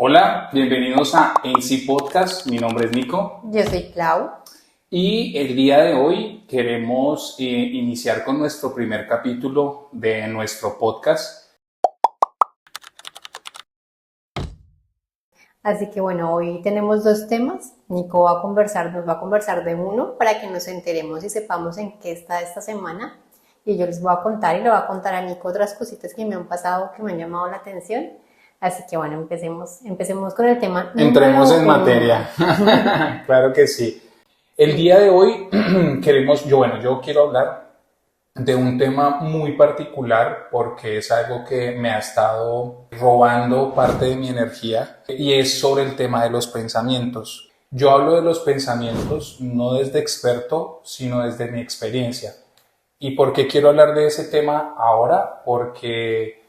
Hola, bienvenidos a En Sí Podcast. Mi nombre es Nico Yo soy Clau. y el día de hoy queremos iniciar con nuestro primer capítulo de nuestro podcast. Así que bueno, hoy tenemos dos temas. Nico nos va a conversar de uno para que nos enteremos y sepamos en qué está esta semana. Y yo les voy a contar y le voy a contar a Nico otras cositas que me han pasado, que me han llamado la atención. Así que bueno, empecemos con el tema. Entremos en número uno. materia. Claro que sí. El día de hoy yo quiero hablar de un tema muy particular porque es algo que me ha estado robando parte de mi energía y es sobre el tema de los pensamientos. Yo hablo de los pensamientos no desde experto, sino desde mi experiencia. ¿Y por qué quiero hablar de ese tema ahora? Porque,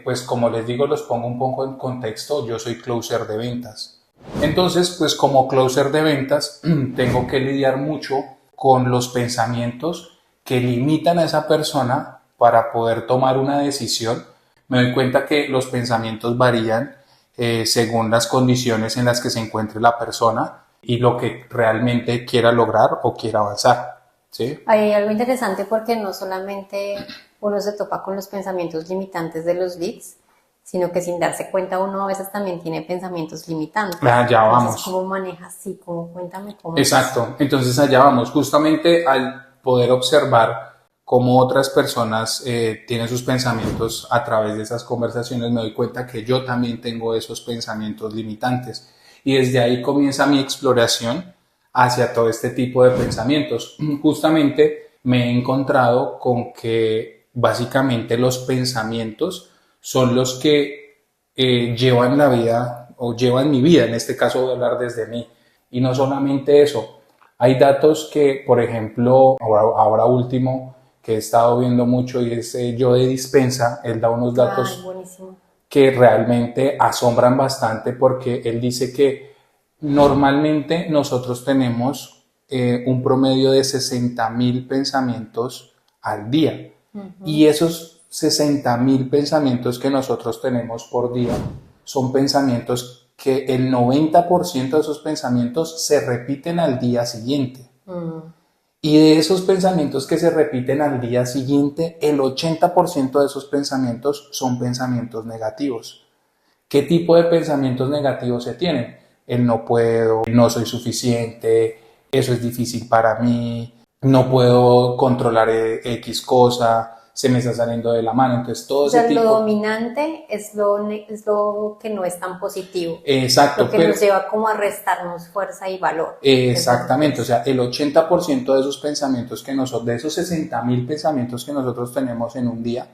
pues como les digo, los pongo un poco en contexto, yo soy closer de ventas. Entonces, pues como closer de ventas, tengo que lidiar mucho con los pensamientos que limitan a esa persona para poder tomar una decisión. Me doy cuenta que los pensamientos varían según las condiciones en las que se encuentre la persona y lo que realmente quiera lograr o quiera avanzar. ¿Sí? Hay algo interesante porque no solamente uno se topa con los pensamientos limitantes de los leads, sino que sin darse cuenta uno a veces también tiene pensamientos limitantes. Ya vamos. Entonces, ¿cómo manejas? Sí, cuéntame cómo. Exacto, entonces allá vamos, justamente al poder observar cómo otras personas tienen sus pensamientos a través de esas conversaciones, me doy cuenta que yo también tengo esos pensamientos limitantes y desde ahí comienza mi exploración hacia todo este tipo de pensamientos. Justamente me he encontrado con que básicamente los pensamientos son los que llevan la vida o llevan mi vida, en este caso voy a hablar desde mí. Y no solamente eso, hay datos que, por ejemplo, ahora último, que he estado viendo mucho y es Joe Dispenza, él da unos datos que realmente asombran bastante porque él dice que normalmente nosotros tenemos un promedio de 60,000 pensamientos al día. Y esos 60,000 pensamientos que nosotros tenemos por día son pensamientos que el 90% de esos pensamientos se repiten al día siguiente. Y de esos pensamientos que se repiten al día siguiente, el 80% de esos pensamientos son pensamientos negativos. ¿Qué tipo de pensamientos negativos se tienen? El no puedo, no soy suficiente, eso es difícil para mí, no puedo controlar X cosa, se me está saliendo de la mano, entonces todo ese tipo. Lo dominante es lo que no es tan positivo. Exacto. Lo que nos lleva como a restarnos fuerza y valor. Exactamente, o sea, el 80% de esos pensamientos de esos 60,000 pensamientos que nosotros tenemos en un día,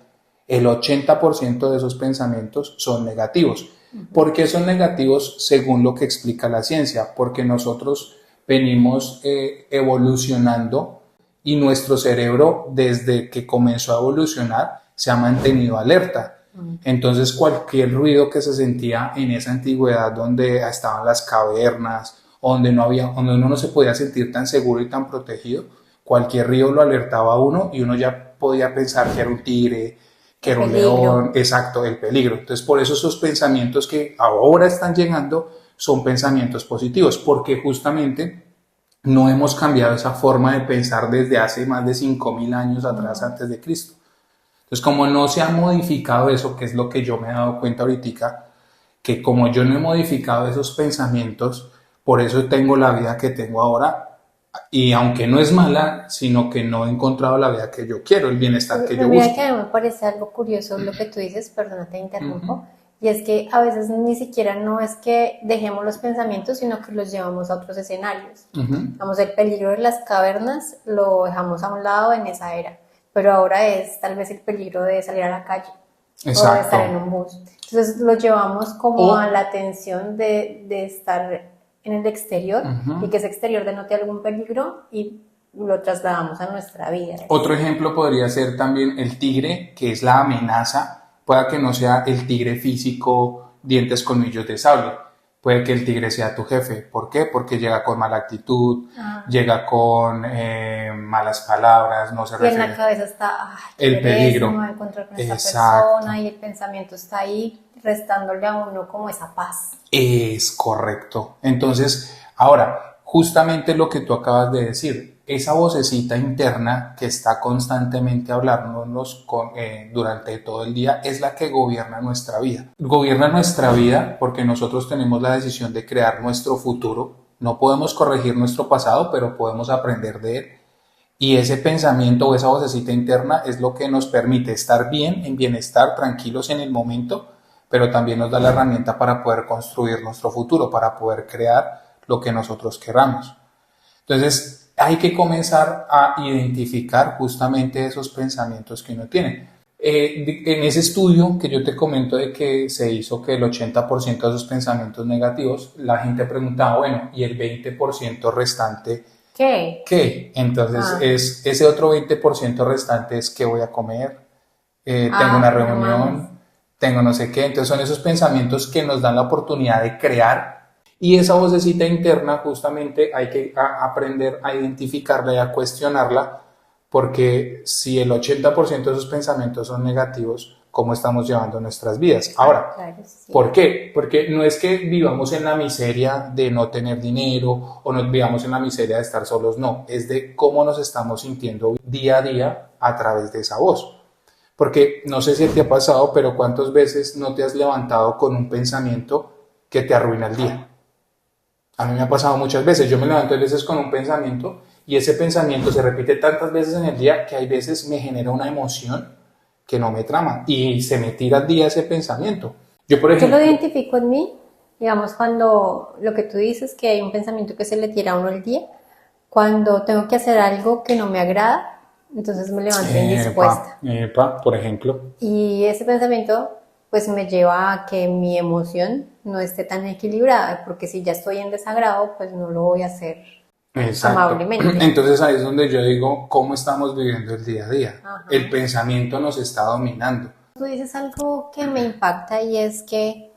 el 80% de esos pensamientos son negativos. ¿Por qué son negativos? Según lo que explica la ciencia, porque nosotros venimos evolucionando y nuestro cerebro, desde que comenzó a evolucionar, se ha mantenido alerta. Entonces, cualquier ruido que se sentía en esa antigüedad donde estaban las cavernas, donde uno no se podía sentir tan seguro y tan protegido, cualquier ruido lo alertaba a uno y uno ya podía pensar que era un tigre, que era un león, exacto, el peligro. Entonces, por eso esos pensamientos que ahora están llegando son pensamientos positivos, porque justamente no hemos cambiado esa forma de pensar desde hace más de 5,000 años atrás, antes de Cristo. Entonces, como no se ha modificado eso, que es lo que yo me he dado cuenta ahorita, que como yo no he modificado esos pensamientos, por eso tengo la vida que tengo ahora, y aunque no es mala, sino que no he encontrado la vida que yo quiero, el bienestar que yo busco. Mira que a mí me parece algo curioso lo que tú dices, perdona, te interrumpo, y es que a veces ni siquiera no es que dejemos los pensamientos, sino que los llevamos a otros escenarios. Vamos, el peligro de las cavernas lo dejamos a un lado en esa era, pero ahora es tal vez el peligro de salir a la calle. Exacto. O de estar en un bus. Entonces lo llevamos como a la atención de estar en el exterior y que ese exterior denote algún peligro y lo trasladamos a nuestra vida. Otro ejemplo podría ser también el tigre, que es la amenaza, pueda que no sea el tigre físico, dientes, colmillos de sable, puede que el tigre sea tu jefe. ¿Por qué? Porque llega con mala actitud, llega con malas palabras, no se Y en refiere. la cabeza está, El peligro. me voy a encontrar con esta Exacto. persona, y el pensamiento está ahí restándole a uno como esa paz. Es correcto. Entonces, ahora, justamente lo que tú acabas de decir, esa vocecita interna que está constantemente hablándonos durante todo el día es la que gobierna nuestra vida. Gobierna nuestra vida porque nosotros tenemos la decisión de crear nuestro futuro. No podemos corregir nuestro pasado, pero podemos aprender de él. Y ese pensamiento o esa vocecita interna es lo que nos permite estar bien, en bienestar, tranquilos en el momento, pero también nos da la herramienta para poder construir nuestro futuro, para poder crear lo que nosotros queramos. Entonces, hay que comenzar a identificar justamente esos pensamientos que uno tiene. En ese estudio que yo te comento de que se hizo que el 80% de esos pensamientos negativos, la gente preguntaba, bueno, ¿y el 20% restante qué? Entonces, es ese otro 20% restante es qué voy a comer, tengo una reunión, tengo no sé qué. Entonces, son esos pensamientos que nos dan la oportunidad de crear. Y esa vocecita interna justamente hay que aprender a identificarla y a cuestionarla, porque si el 80% de esos pensamientos son negativos, ¿cómo estamos llevando nuestras vidas? Ahora, Claro, sí. ¿por qué? Porque no es que vivamos en la miseria de no tener dinero o no vivamos en la miseria de estar solos, no, es de cómo nos estamos sintiendo día a día a través de esa voz. Porque no sé si te ha pasado, pero ¿cuántas veces no te has levantado con un pensamiento que te arruina el día? A mí me ha pasado muchas veces, yo me levanto a veces con un pensamiento y ese pensamiento se repite tantas veces en el día que hay veces me genera una emoción que no me trama y se me tira al día ese pensamiento. Yo, por ejemplo, lo identifico en mí, digamos, cuando lo que tú dices, que hay un pensamiento que se le tira a uno el día, cuando tengo que hacer algo que no me agrada, entonces me levanto indispuesta. Por ejemplo. Y ese pensamiento pues me lleva a que mi emoción no esté tan equilibrada, porque si ya estoy en desagrado, pues no lo voy a hacer amablemente. Entonces ahí es donde yo digo, ¿cómo estamos viviendo el día a día? Ajá. El pensamiento nos está dominando. Tú dices algo que me impacta y es que,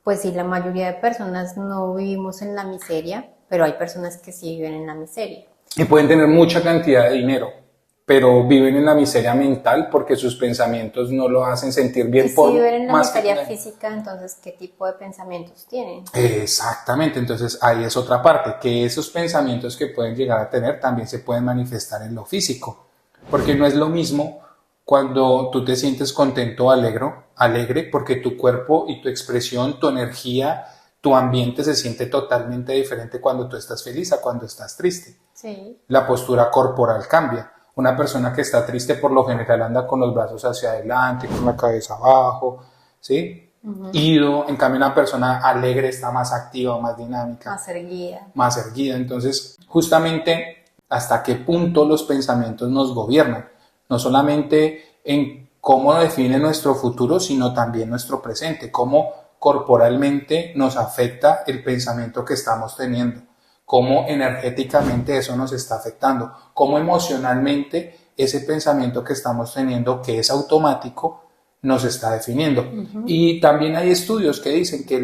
pues sí, la mayoría de personas no vivimos en la miseria, pero hay personas que sí viven en la miseria. Y pueden tener mucha cantidad de dinero, pero viven en la miseria mental porque sus pensamientos no lo hacen sentir bien. Y si viven en la miseria física, entonces, ¿qué tipo de pensamientos tienen? Exactamente, entonces ahí es otra parte, que esos pensamientos que pueden llegar a tener también se pueden manifestar en lo físico, porque no es lo mismo cuando tú te sientes contento o alegre, porque tu cuerpo y tu expresión, tu energía, tu ambiente se siente totalmente diferente cuando tú estás feliz a cuando estás triste. Sí. La postura corporal cambia. Una persona que está triste por lo general anda con los brazos hacia adelante, con la cabeza abajo, ¿sí? Ido. En cambio, una persona alegre está más activa, más dinámica. Más erguida. Entonces, justamente, ¿hasta qué punto los pensamientos nos gobiernan? No solamente en cómo define nuestro futuro, sino también nuestro presente. Cómo corporalmente nos afecta el pensamiento que estamos teniendo. Cómo energéticamente eso nos está afectando, cómo emocionalmente ese pensamiento que estamos teniendo, que es automático, nos está definiendo. Y también hay estudios que dicen que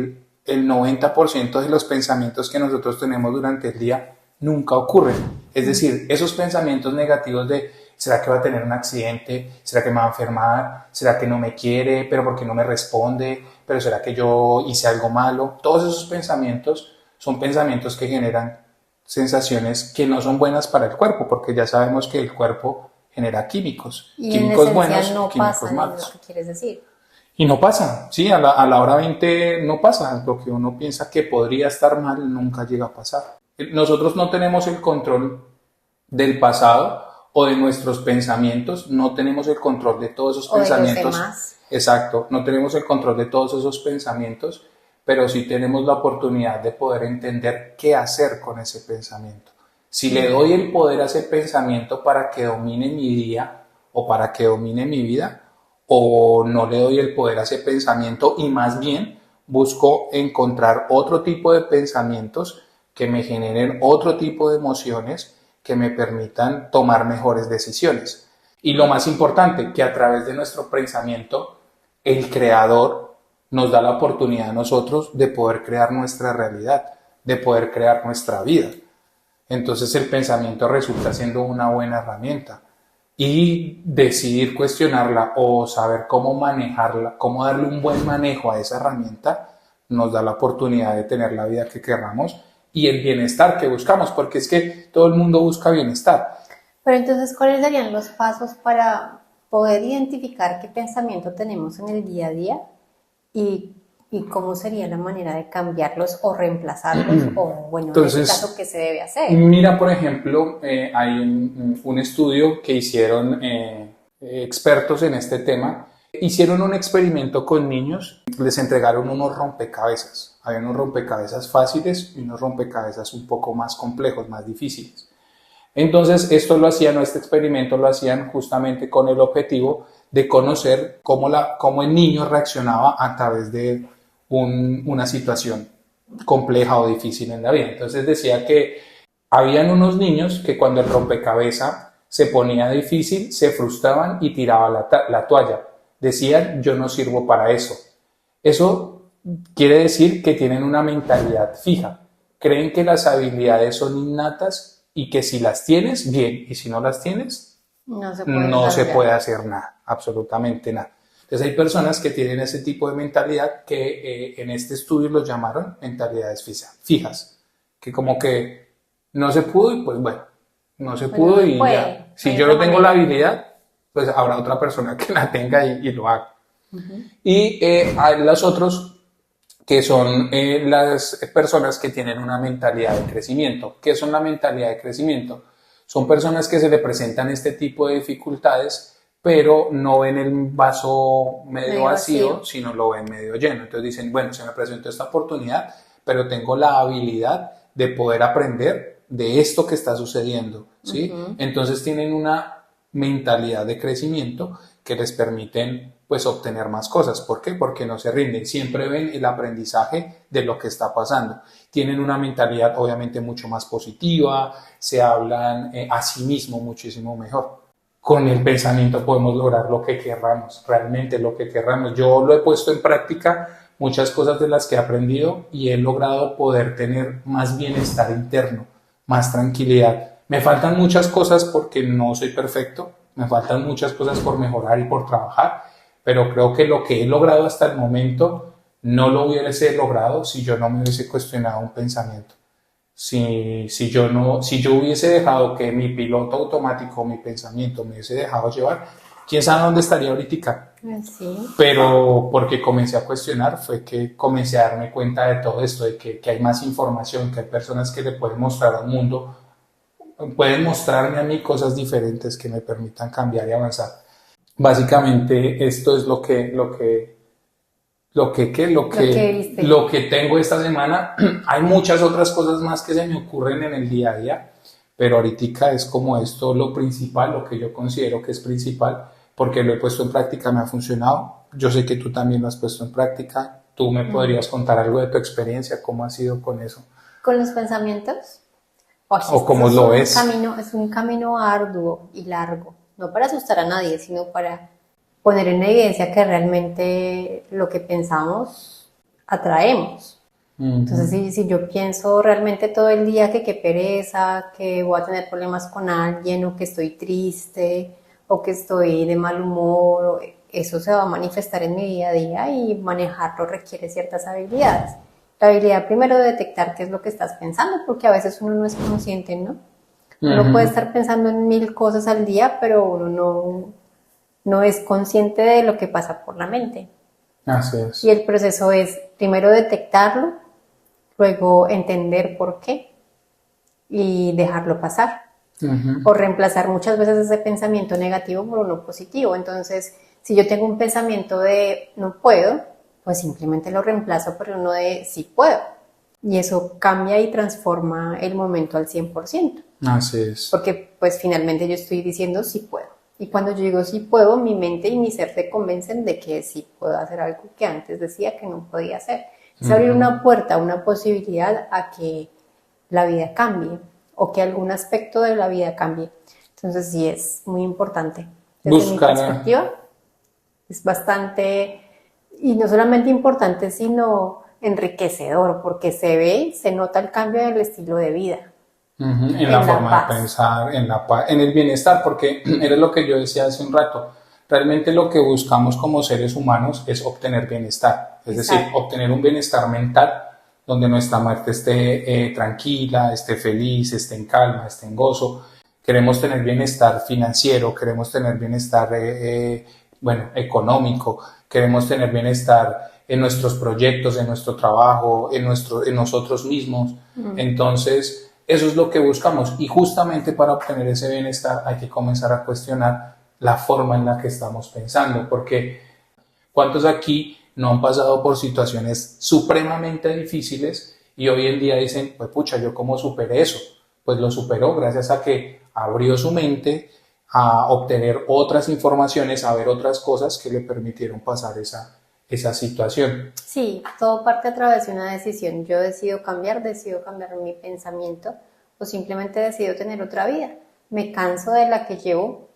el 90% de los pensamientos que nosotros tenemos durante el día nunca ocurren. Es decir, esos pensamientos negativos de ¿será que va a tener un accidente? ¿Será que me va a enfermar? ¿Será que no me quiere? ¿Pero por qué no me responde? ¿Pero será que yo hice algo malo? Todos esos pensamientos son pensamientos que generan sensaciones que no son buenas para el cuerpo, porque ya sabemos que el cuerpo genera químicos, y químicos buenos no y químicos pasan, malos. Es lo que quieres decir. Y no pasa, sí, a la hora 20 no pasa, lo que uno piensa que podría estar mal nunca llega a pasar. Nosotros no tenemos el control del pasado o de nuestros pensamientos, no tenemos el control de todos esos pensamientos. De los demás. Exacto, no tenemos el control de todos esos pensamientos, pero sí tenemos la oportunidad de poder entender qué hacer con ese pensamiento. Si le doy el poder a ese pensamiento para que domine mi día o para que domine mi vida, o no le doy el poder a ese pensamiento y más bien busco encontrar otro tipo de pensamientos que me generen otro tipo de emociones que me permitan tomar mejores decisiones. Y lo más importante, que a través de nuestro pensamiento, el creador nos da la oportunidad a nosotros de poder crear nuestra realidad, de poder crear nuestra vida. Entonces el pensamiento resulta siendo una buena herramienta y decidir cuestionarla o saber cómo manejarla, cómo darle un buen manejo a esa herramienta, nos da la oportunidad de tener la vida que querramos y el bienestar que buscamos, porque es que todo el mundo busca bienestar. Pero entonces, ¿cuáles serían los pasos para poder identificar qué pensamiento tenemos en el día a día y cómo sería la manera de cambiarlos o reemplazarlos o, bueno, Entonces, en este caso, qué se debe hacer? Mira, por ejemplo, hay un estudio que hicieron expertos en este tema. Hicieron un experimento con niños, les entregaron unos rompecabezas. Había unos rompecabezas fáciles y unos rompecabezas un poco más complejos, más difíciles. Entonces, este experimento lo hacían justamente con el objetivo de conocer cómo el niño reaccionaba a través de una situación compleja o difícil en la vida. Entonces decía que habían unos niños que cuando el rompecabezas se ponía difícil, se frustraban y tiraban la toalla. Decían, yo no sirvo para eso. Eso quiere decir que tienen una mentalidad fija. Creen que las habilidades son innatas y que si las tienes, bien, y si no las tienes, no se puede hacer nada, absolutamente nada. Entonces hay personas que tienen ese tipo de mentalidad que en este estudio los llamaron mentalidades fijas, que como que no se pudo y pues bueno, no se pudo y ya. Si yo no tengo la habilidad, pues habrá otra persona que la tenga y lo haga. Y hay los otros que son las personas que tienen una mentalidad de crecimiento. ¿Qué son la mentalidad de crecimiento? Son personas que se le presentan este tipo de dificultades, pero no ven el vaso medio vacío, sino lo ven medio lleno. Entonces dicen, bueno, se me presentó esta oportunidad, pero tengo la habilidad de poder aprender de esto que está sucediendo, ¿sí? Entonces tienen una mentalidad de crecimiento que les permiten pues obtener más cosas. ¿Por qué? Porque no se rinden, siempre ven el aprendizaje de lo que está pasando. Tienen una mentalidad obviamente mucho más positiva, se hablan a sí mismos muchísimo mejor. Con el pensamiento podemos lograr lo que querramos, realmente lo que querramos. Yo lo he puesto en práctica, muchas cosas de las que he aprendido y he logrado poder tener más bienestar interno, más tranquilidad. Me faltan muchas cosas porque no soy perfecto, me faltan muchas cosas por mejorar y por trabajar, pero creo que lo que he logrado hasta el momento no lo hubiese logrado si yo no me hubiese cuestionado un pensamiento. Si yo hubiese dejado que mi piloto automático, mi pensamiento me hubiese dejado llevar, quién sabe dónde estaría ahorita. Sí. Pero porque comencé a cuestionar fue que comencé a darme cuenta de todo esto, de que hay más información, que hay personas que le pueden mostrar al mundo, pueden mostrarme a mí cosas diferentes que me permitan cambiar y avanzar. Básicamente esto es lo que tengo esta semana. Hay muchas otras cosas más que se me ocurren en el día a día, pero ahorita es como esto lo principal, lo que yo considero que es principal, porque lo he puesto en práctica, me ha funcionado. Yo sé que tú también lo has puesto en práctica. ¿Tú me podrías contar algo de tu experiencia? ¿Cómo ha sido con eso? ¿Con los pensamientos? ¿O cómo lo ves? Es un camino arduo y largo, no para asustar a nadie, sino para poner en evidencia que realmente lo que pensamos atraemos. Entonces, si yo pienso realmente todo el día que qué pereza, que voy a tener problemas con alguien, o que estoy triste, o que estoy de mal humor, eso se va a manifestar en mi día a día y manejarlo requiere ciertas habilidades. La habilidad primero de detectar qué es lo que estás pensando, porque a veces uno no es consciente, ¿no? Uno puede estar pensando en 1000 cosas al día, pero uno no es consciente de lo que pasa por la mente. Así es. Y el proceso es primero detectarlo, luego entender por qué y dejarlo pasar. O reemplazar muchas veces ese pensamiento negativo por uno positivo. Entonces, si yo tengo un pensamiento de no puedo, pues simplemente lo reemplazo por uno de sí puedo. Y eso cambia y transforma el momento al 100%. Así es. Porque pues finalmente yo estoy diciendo sí puedo. Y cuando yo digo sí puedo, mi mente y mi ser se convencen de que sí puedo hacer algo que antes decía que no podía hacer. Es abrir una puerta, una posibilidad a que la vida cambie o que algún aspecto de la vida cambie. Entonces sí es muy importante. Desde mi perspectiva es bastante Y no solamente importante, sino enriquecedor, porque se ve, se nota el cambio en el estilo de vida. En la forma de pensar, en el bienestar, porque era lo que yo decía hace un rato. Realmente lo que buscamos como seres humanos es obtener bienestar, es decir, obtener un bienestar mental donde nuestra muerte esté tranquila, esté feliz, esté en calma, esté en gozo. Queremos tener bienestar financiero, queremos tener bienestar económico, queremos tener bienestar en nuestros proyectos, en nuestro trabajo, en nosotros mismos. Entonces, eso es lo que buscamos y justamente para obtener ese bienestar hay que comenzar a cuestionar la forma en la que estamos pensando, porque ¿cuántos aquí no han pasado por situaciones supremamente difíciles y hoy en día dicen, pues pucha, ¿yo cómo superé eso? Pues lo superó gracias a que abrió su mente a obtener otras informaciones, a ver otras cosas que le permitieron pasar esa situación. Sí, todo parte a través de una decisión. Yo decido cambiar mi pensamiento o simplemente decido tener otra vida. Me canso de la que llevo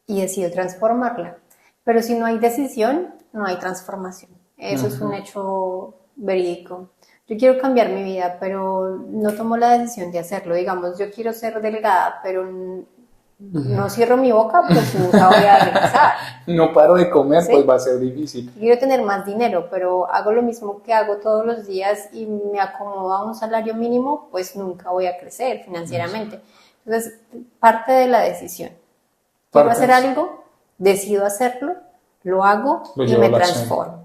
y decido transformarla. Pero si no hay decisión, no hay transformación. Eso es un hecho verídico. Yo quiero cambiar mi vida, pero no tomo la decisión de hacerlo. Digamos, yo quiero ser delgada, pero no cierro mi boca, pues nunca voy a adelgazar. No paro de comer, ¿sí? Pues va a ser difícil. Quiero tener más dinero, pero hago lo mismo que hago todos los días y me acomodo a un salario mínimo, pues nunca voy a crecer financieramente. Entonces, parte de la decisión. Quiero hacer algo, decido hacerlo, lo hago y me transformo.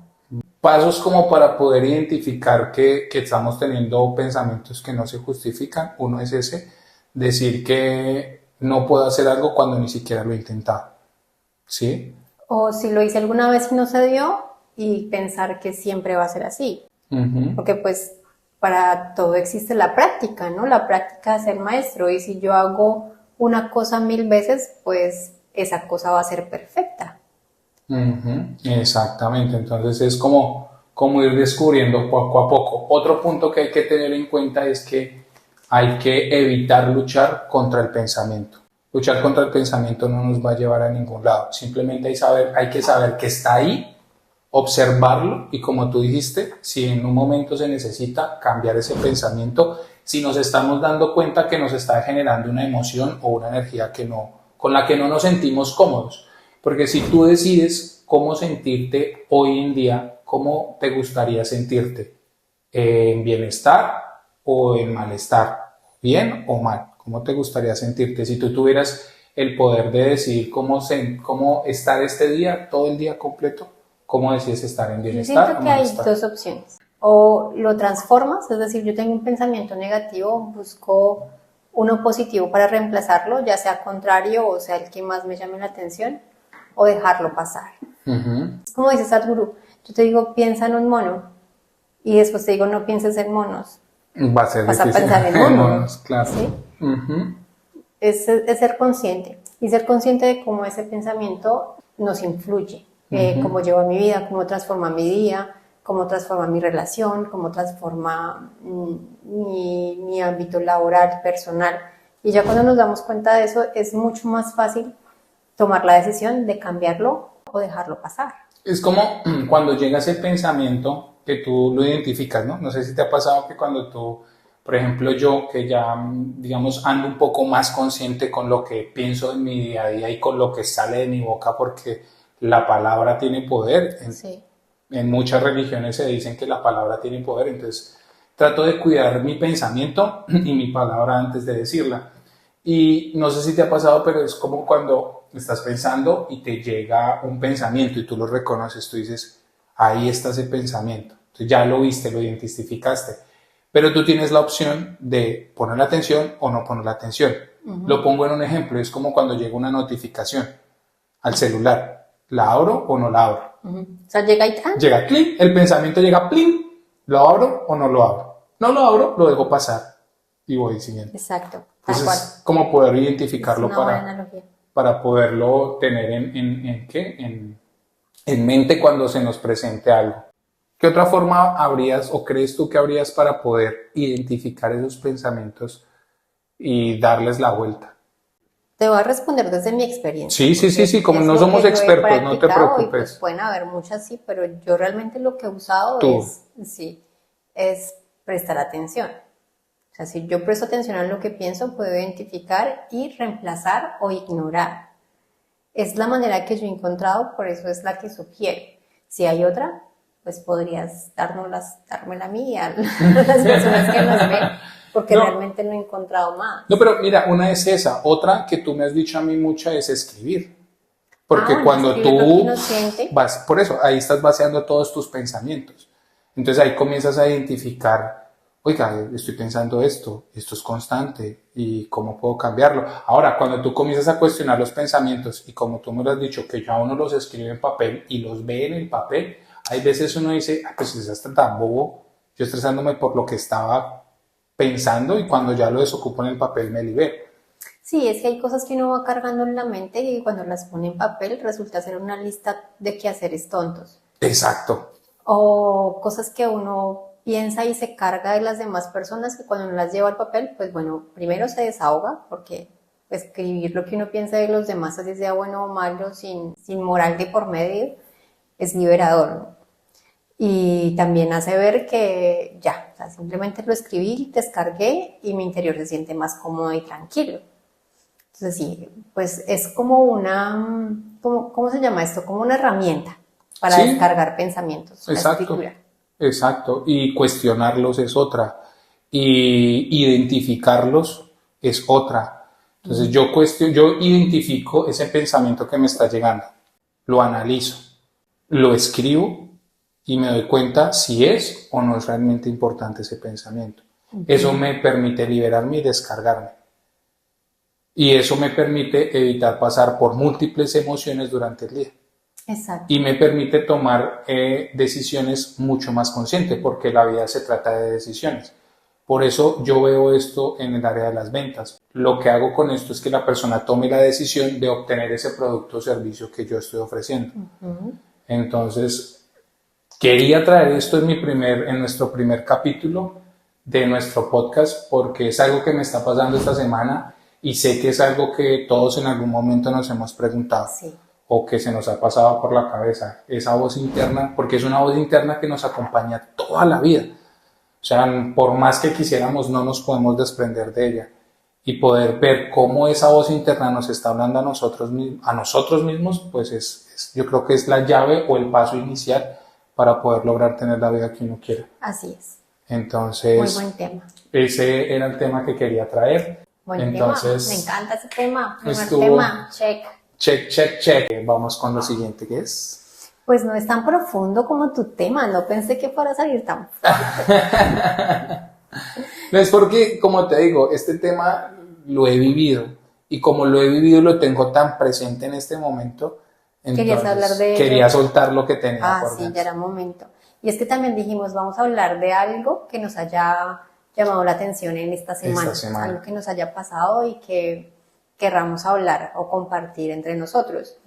Pasos como para poder identificar que estamos teniendo pensamientos que no se justifican. Uno es ese, decir que no puedo hacer algo cuando ni siquiera lo he intentado, ¿sí? O si lo hice alguna vez y no se dio y pensar que siempre va a ser así. Porque pues para todo existe la práctica, ¿no? La práctica es el maestro y si yo hago una cosa 1000 veces, pues esa cosa va a ser perfecta. Exactamente, entonces es como ir descubriendo poco a poco. Otro punto que hay que tener en cuenta es que hay que evitar luchar contra el pensamiento. Luchar contra el pensamiento no nos va a llevar a ningún lado, simplemente hay que saber que está ahí, observarlo y como tú dijiste, si en un momento se necesita cambiar ese pensamiento, si nos estamos dando cuenta que nos está generando una emoción o una energía con la que no nos sentimos cómodos. Porque si tú decides cómo sentirte hoy en día, ¿cómo te gustaría sentirte? ¿En bienestar o en malestar? ¿Bien o mal? ¿Cómo te gustaría sentirte? Si tú tuvieras el poder de decidir cómo estar este día, todo el día completo, ¿cómo decides estar en bienestar? Yo siento que hay dos opciones. O lo transformas, es decir, yo tengo un pensamiento negativo, busco uno positivo para reemplazarlo, ya sea contrario o sea el que más me llame la atención, o dejarlo pasar. Es como dice Sadhguru, yo te digo, piensa en un mono, y después te digo, no pienses en monos. Vas a pensar en monos, claro. ¿sí? Es ser consciente, y ser consciente de cómo ese pensamiento nos influye, cómo llevo mi vida, cómo transforma mi día, cómo transforma mi relación, cómo transforma mi ámbito laboral, personal. Y ya cuando nos damos cuenta de eso, es mucho más fácil tomar la decisión de cambiarlo o dejarlo pasar. Es como cuando llega ese pensamiento que tú lo identificas, ¿no? No sé si te ha pasado que cuando tú, por ejemplo, yo que ya, digamos, ando un poco más consciente con lo que pienso en mi día a día y con lo que sale de mi boca porque la palabra tiene poder. Sí. En muchas religiones se dicen que la palabra tiene poder, entonces trato de cuidar mi pensamiento y mi palabra antes de decirla. Y no sé si te ha pasado, pero es como cuando estás pensando y te llega un pensamiento y tú lo reconoces, tú dices, ahí está ese pensamiento. Entonces ya lo viste, lo identificaste, pero tú tienes la opción de poner atención o no poner atención. Lo pongo en un ejemplo, es como cuando llega una notificación al celular, ¿la abro o no la abro? O sea, llega y ¡tan! Llega clic, el pensamiento llega plin, ¿lo abro o no lo abro? No lo abro, lo dejo pasar y voy siguiendo. Exacto. Entonces, como poder identificarlo es una buena analogía. Para poderlo tener en mente cuando se nos presente algo. ¿Qué otra forma habrías o crees tú que habrías para poder identificar esos pensamientos y darles la vuelta? Te voy a responder desde mi experiencia. Sí, como no somos expertos, no te preocupes. Y pues pueden haber muchas, sí, pero yo realmente lo que he usado es prestar atención. O sea, si yo presto atención a lo que pienso, puedo identificar y reemplazar o ignorar. Es la manera que yo he encontrado, por eso es la que sugiero. Si hay otra, pues podrías dármela a mí y a las personas que nos ven, porque realmente no he encontrado más. No, pero mira, una es esa. Otra que tú me has dicho a mí mucha es escribir. Porque cuando tú vas, por eso, ahí estás vaciando todos tus pensamientos. Entonces ahí comienzas a identificar, oiga, estoy pensando esto es constante, y cómo puedo cambiarlo. Ahora, cuando tú comienzas a cuestionar los pensamientos, y como tú me lo has dicho, que ya uno los escribe en papel y los ve en el papel, hay veces uno dice, pues es hasta tan bobo, yo estresándome por lo que estaba pensando, y cuando ya lo desocupo en el papel me libero. Sí, es que hay cosas que uno va cargando en la mente y cuando las pone en papel resulta ser una lista de quehaceres tontos. Exacto. O cosas que uno piensa y se carga de las demás personas que cuando uno las lleva al papel, pues bueno, primero se desahoga porque escribir lo que uno piensa de los demás, así sea bueno o malo, sin moral de por medio, es liberador, ¿no? Y también hace ver que ya, o sea, simplemente lo escribí, descargué y mi interior se siente más cómodo y tranquilo. Entonces sí, pues es como una, ¿cómo se llama esto? Como una herramienta para descargar pensamientos. Exacto. Y cuestionarlos es otra. Y identificarlos es otra. Entonces yo identifico ese pensamiento que me está llegando, lo analizo, lo escribo y me doy cuenta si es o no es realmente importante ese pensamiento. Eso me permite liberarme y descargarme. Y eso me permite evitar pasar por múltiples emociones durante el día. Exacto. Y me permite tomar decisiones mucho más conscientes, porque la vida se trata de decisiones. Por eso yo veo esto en el área de las ventas. Lo que hago con esto es que la persona tome la decisión de obtener ese producto o servicio que yo estoy ofreciendo. Entonces, quería traer esto en nuestro primer capítulo de nuestro podcast, porque es algo que me está pasando esta semana y sé que es algo que todos en algún momento nos hemos preguntado. Sí. O que se nos ha pasado por la cabeza, esa voz interna, porque es una voz interna que nos acompaña toda la vida. O sea, por más que quisiéramos, no nos podemos desprender de ella. Y poder ver cómo esa voz interna nos está hablando a nosotros mismos, pues yo creo que es la llave o el paso inicial para poder lograr tener la vida que uno quiera. Así es. Entonces, muy buen tema. Ese era el tema que quería traer. Entonces, me encanta ese tema. Primer tema, check. Check. Vamos con lo siguiente, ¿qué es? Pues no es tan profundo como tu tema, no pensé que fuera a salir tan fuerte. No, es porque, como te digo, este tema lo he vivido, y como lo he vivido lo tengo tan presente en este momento, ¿Querías hablar de quería ello? soltar lo que tenía por sí, dentro. ya era momento. Y es que también dijimos, vamos a hablar de algo que nos haya llamado la atención en esta semana. Algo que nos haya pasado y que querramos hablar o compartir entre nosotros.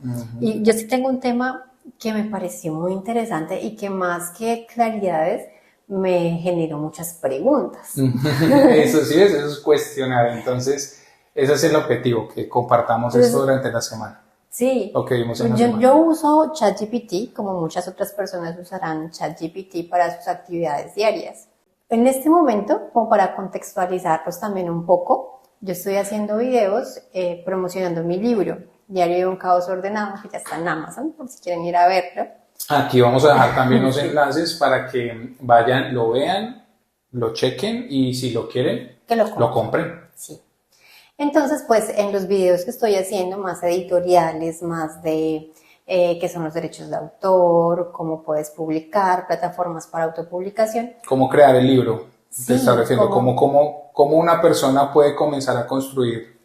Y yo sí tengo un tema que me pareció muy interesante y que más que claridades me generó muchas preguntas. Eso es cuestionar. Entonces, ese es el objetivo, que compartamos esto durante la semana. Sí, Lo que vimos en la yo semana. uso ChatGPT, como muchas otras personas usarán ChatGPT para sus actividades diarias. En este momento, como para contextualizarlos también un poco, yo estoy haciendo videos promocionando mi libro, Diario de un Caos Ordenado, que ya está en Amazon, por si quieren ir a verlo. Aquí vamos a dejar también los enlaces para que vayan, lo vean, lo chequen y si lo quieren, que lo compren. Sí. Entonces, pues en los videos que estoy haciendo, más editoriales, más de qué son los derechos de autor, cómo puedes publicar, plataformas para autopublicación. Cómo crear el libro, te está refiriendo, cómo una persona puede comenzar a construir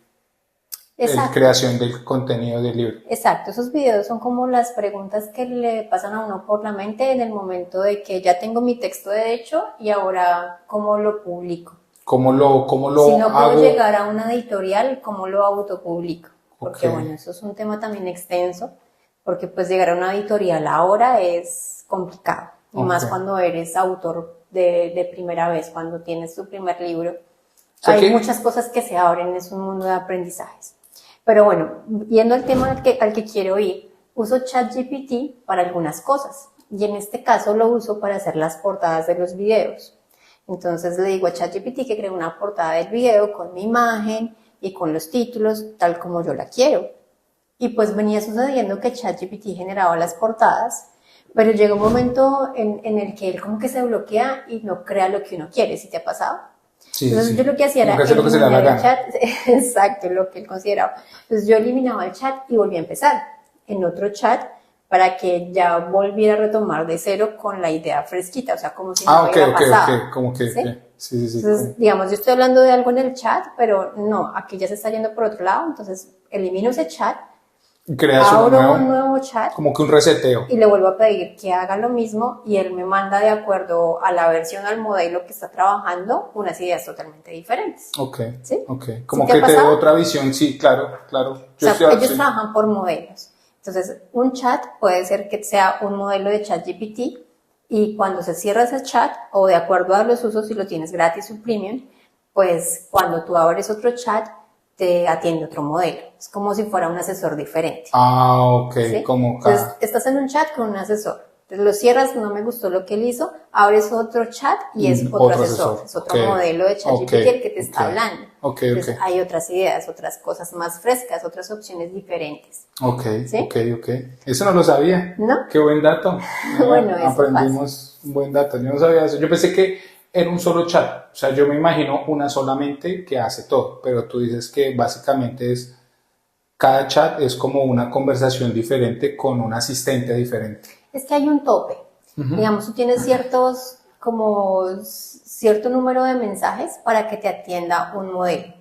la creación del contenido del libro. Exacto, esos videos son como las preguntas que le pasan a uno por la mente en el momento de que ya tengo mi texto de hecho y ahora ¿cómo lo publico? ¿Cómo lo si no puedo hago? llegar a una editorial, ¿cómo lo autopublico? Porque bueno, eso es un tema también extenso, porque pues llegar a una editorial ahora es complicado, y más cuando eres autor de primera vez, cuando tienes tu primer libro. Hay muchas cosas que se abren, es un mundo de aprendizajes. Pero bueno, yendo al tema al que quiero ir, uso ChatGPT para algunas cosas y en este caso lo uso para hacer las portadas de los videos. Entonces le digo a ChatGPT que cree una portada del video con mi imagen y con los títulos tal como yo la quiero. Y pues venía sucediendo que ChatGPT generaba las portadas, pero llega un momento en el que él como que se bloquea y no crea lo que uno quiere. ¿Sí te ha pasado? Sí, Entonces sí. yo lo que hacía era Lo que se le da la eliminar el gana. chat, exacto, lo que él consideraba. Entonces yo eliminaba el chat y volvía a empezar en otro chat para que ya volviera a retomar de cero con la idea fresquita, o sea, como si no Ok, hubiera ok, pasado. ok, como que, ¿Sí? ok. Sí, sí, sí. Entonces, digamos, yo estoy hablando de algo en el chat, pero no, aquí ya se está yendo por otro lado, entonces elimino ese chat, Creas uno abro un nuevo, nuevo chat como que un reseteo. y le vuelvo a pedir que haga lo mismo y él me manda de acuerdo a la versión, al modelo que está trabajando, unas ideas totalmente diferentes. Ok, ¿Sí? ok. ¿Sí Como te ha que te dé pasado? otra visión, sí, claro, claro. O sea, ellos Sí. trabajan por modelos. Entonces, un chat puede ser que sea un modelo de ChatGPT y cuando se cierra ese chat, o de acuerdo a los usos, si lo tienes gratis o premium, pues cuando tú abres otro chat, te atiende otro modelo. Es como si fuera un asesor diferente. Ah, ok, ¿Sí? como Entonces, cada. estás en un chat con un asesor. Entonces, lo cierras, no me gustó lo que él hizo, abres otro chat y es otro asesor. Es otro Ok, modelo de ChatGPT ok, el que te está ok, hablando. ok, Entonces, ok. hay otras ideas, otras cosas más frescas, otras opciones diferentes. Ok, ¿Sí? ok, ok. Eso no lo sabía. ¿No? Qué buen dato. Bueno, Mira, eso pasa. aprendimos un buen dato. Yo no sabía eso. Yo pensé que era un solo chat. O sea, yo me imagino una solamente que hace todo. Pero tú dices que básicamente es cada chat es como una conversación diferente con un asistente diferente. Es que hay un tope. Digamos, tú tienes cierto número de mensajes para que te atienda un modelo.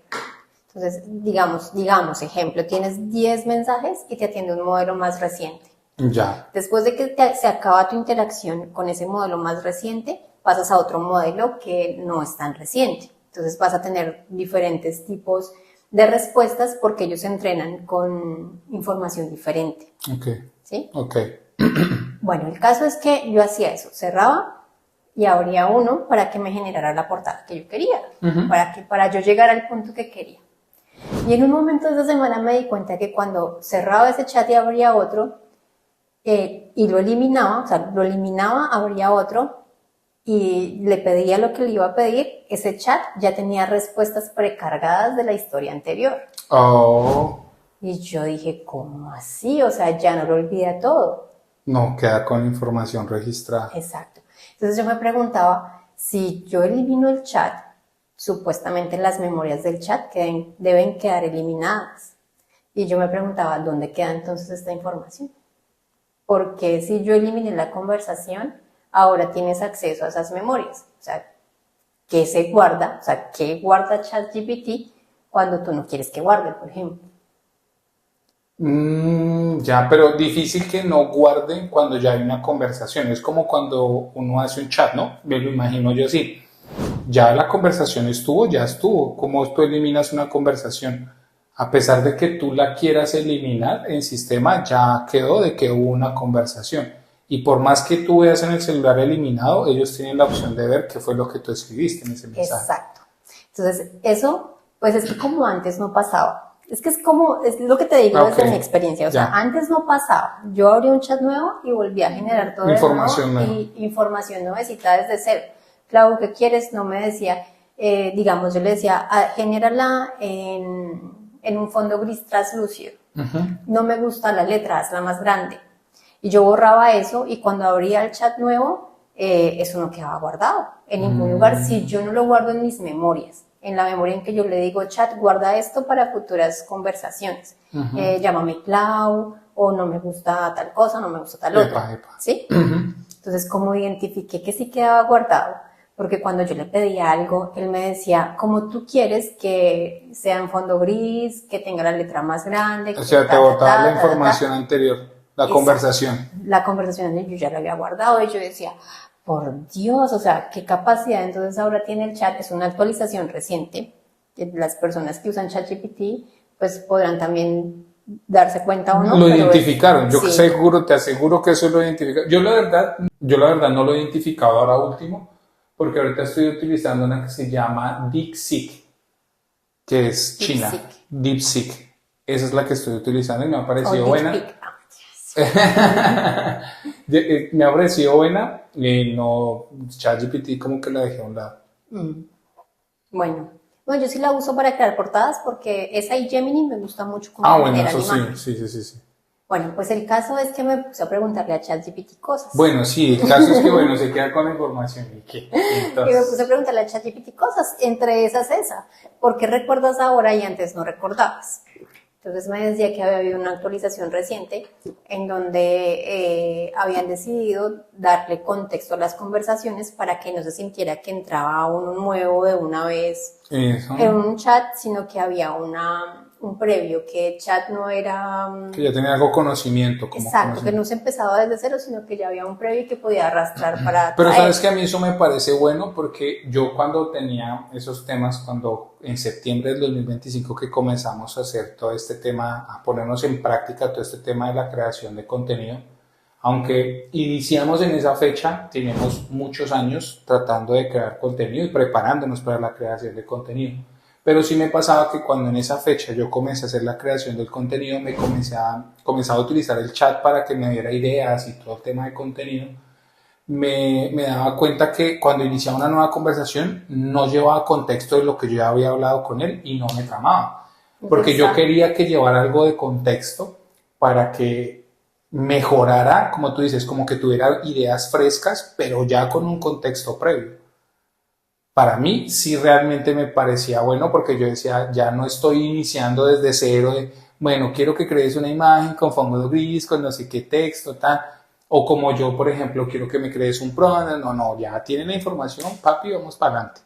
Entonces, digamos, ejemplo, tienes 10 mensajes y te atiende un modelo más reciente. Ya. Después de que se acaba tu interacción con ese modelo más reciente, pasas a otro modelo que no es tan reciente. Entonces vas a tener diferentes tipos de respuestas porque ellos se entrenan con información diferente. Ok. ¿Sí? Ok. Bueno, el caso es que yo hacía eso, cerraba y abría uno para que me generara la portada que yo quería, para yo llegar al punto que quería. Y en un momento de esa semana me di cuenta que cuando cerraba ese chat y abría otro, y lo eliminaba, o sea, lo eliminaba, abría otro y le pedía lo que le iba a pedir, ese chat ya tenía respuestas precargadas de la historia anterior. Oh, Y yo dije, ¿cómo así? O sea, ya no lo olvida todo. no, queda con información registrada. Exacto. Entonces yo me preguntaba, si yo elimino el chat, supuestamente las memorias del chat deben quedar eliminadas. Y yo me preguntaba, ¿dónde queda entonces esta información? Porque si yo eliminé la conversación, ahora tienes acceso a esas memorias. O sea, ¿qué se guarda? O sea, ¿qué guarda ChatGPT cuando tú no quieres que guarde, por ejemplo? Ya, pero difícil que no guarden cuando ya hay una conversación. Es como cuando uno hace un chat, ¿no? Me lo imagino yo así. Ya la conversación estuvo, ya estuvo. ¿Cómo tú eliminas una conversación? A pesar de que tú la quieras eliminar, el sistema ya quedó de que hubo una conversación. Y por más que tú veas en el celular eliminado, ellos tienen la opción de ver qué fue lo que tú escribiste en ese mensaje. Exacto. Entonces, eso, pues es que como antes no pasaba. Es que es lo que te digo desde mi experiencia. O sea, antes no pasaba. Yo abría un chat nuevo y volvía a generar todo información nuevo y información nuevecita desde cero. Claro, ¿qué quieres? No me decía, digamos, yo le decía, genérala en un fondo gris translúcido. No me gusta la letra, hazla más grande. Y yo borraba eso y cuando abría el chat nuevo, eso no quedaba guardado en ningún lugar si yo no lo guardo en mis memorias. En la memoria en que yo le digo, chat, guarda esto para futuras conversaciones. Llámame Clau, o no me gusta tal cosa, no me gusta tal otra. ¿Sí? Entonces, como identifiqué que sí quedaba guardado, porque cuando yo le pedía algo, él me decía, como tú quieres que sea en fondo gris, que tenga la letra más grande. O sea, te botaba la información anterior, la conversación. La conversación yo ya la había guardado y yo decía, por Dios, o sea, qué capacidad entonces ahora tiene el chat, es una actualización reciente. Las personas que usan ChatGPT, pues podrán también darse cuenta o no. Lo identificaron, yo te aseguro que eso lo identificaron. Yo la verdad no lo he identificado ahora último, porque ahorita estoy utilizando una que se llama DeepSeek, que es China. DeepSeek. esa es la que estoy utilizando y me ha parecido O buena. DeepSpeak. Me ha parecido buena y no, ChatGPT como que la dejé a un lado. Bueno, yo sí la uso para crear portadas porque esa y Gemini me gusta mucho como Bueno, generar eso sí, imágenes. sí. Bueno, pues el caso es que me puse a preguntarle a ChatGPT cosas. Bueno, sí, el caso es que, bueno, se queda con la información. ¿Y qué? Y me Entonces, puse a preguntarle a ChatGPT cosas, entre esas esa. ¿Por qué recuerdas ahora y antes no recordabas? Entonces me decía que había habido una actualización reciente en donde habían decidido darle contexto a las conversaciones para que no se sintiera que entraba uno nuevo de una vez eso, en un chat, sino que había un previo, que el chat no era... que ya tenía algo conocimiento, como Exacto, que conocimiento. no se empezaba desde cero, sino que ya había un previo y que podía arrastrar para Pero traer. sabes que a mí eso me parece bueno porque yo cuando tenía esos temas, cuando en septiembre del 2025 que comenzamos a hacer todo este tema, a ponernos en práctica todo este tema de la creación de contenido, aunque iniciamos en esa fecha, tenemos muchos años tratando de crear contenido y preparándonos para la creación de contenido. Pero sí me pasaba que cuando en esa fecha yo comencé a hacer la creación del contenido, comenzaba a utilizar el chat para que me diera ideas y todo el tema de contenido. Me daba cuenta que cuando iniciaba una nueva conversación no llevaba contexto de lo que yo ya había hablado con él y no me tramaba. Porque yo quería que llevara algo de contexto para que mejorara, como tú dices, como que tuviera ideas frescas, pero ya con un contexto previo. Para mí sí realmente me parecía bueno porque yo decía, ya no estoy iniciando desde cero de, bueno, quiero que crees una imagen con fondo gris, con no sé qué texto, tal. O como yo, por ejemplo, quiero que me crees un prompt, no, ya tienen la información, papi, vamos para adelante.